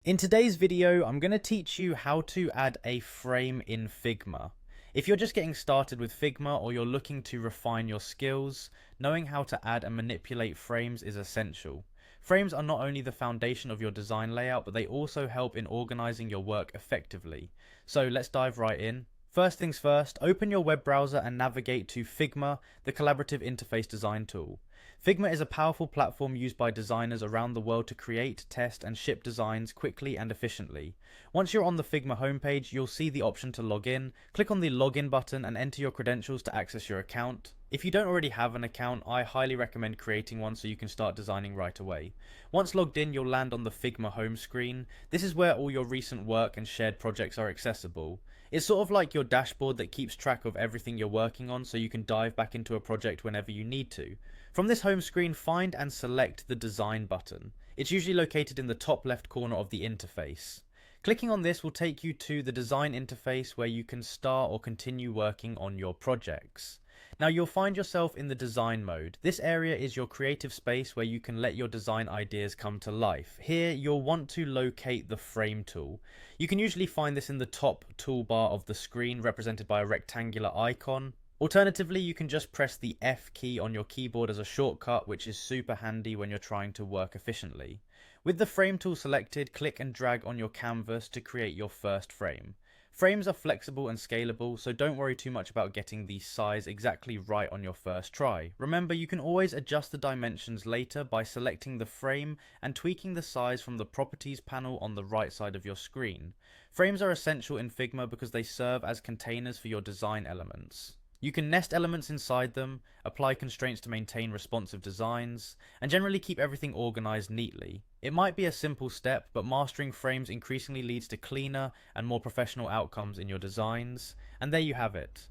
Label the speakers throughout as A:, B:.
A: In today's video, I'm going to teach you how to add a frame in Figma. If you're just getting started with Figma or you're looking to refine your skills, knowing how to add and manipulate frames is essential. Frames are not only the foundation of your design layout, but they also help in organizing your work effectively. So let's dive right in. First things first, open your web browser and navigate to Figma, the collaborative interface design tool. Figma is a powerful platform used by designers around the world to create, test, and ship designs quickly and efficiently. Once you're on the Figma homepage, you'll see the option to log in. Click on the login button and enter your credentials to access your account. If you don't already have an account, I highly recommend creating one so you can start designing right away. Once logged in, you'll land on the Figma home screen. This is where all your recent work and shared projects are accessible. It's sort of like your dashboard that keeps track of everything you're working on so you can dive back into a project whenever you need to. From this home screen, find and select the Design button. It's usually located in the top left corner of the interface. Clicking on this will take you to the design interface where you can start or continue working on your projects. Now you'll find yourself in the design mode. This area is your creative space where you can let your design ideas come to life. Here you'll want to locate the frame tool. You can usually find this in the top toolbar of the screen, represented by a rectangular icon. Alternatively, you can just press the F key on your keyboard as a shortcut, which is super handy when you're trying to work efficiently. With the frame tool selected, click and drag on your canvas to create your first frame. Frames are flexible and scalable, so don't worry too much about getting the size exactly right on your first try. Remember, you can always adjust the dimensions later by selecting the frame and tweaking the size from the Properties panel on the right side of your screen. Frames are essential in Figma because they serve as containers for your design elements. You can nest elements inside them, apply constraints to maintain responsive designs, and generally keep everything organized neatly. It might be a simple step, but mastering frames increasingly leads to cleaner and more professional outcomes in your designs. And there you have it.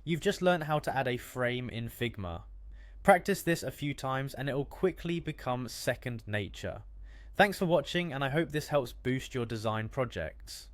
A: You've just learned how to add a frame in Figma. Practice this a few times and it will quickly become second nature. Thanks for watching, and I hope this helps boost your design projects.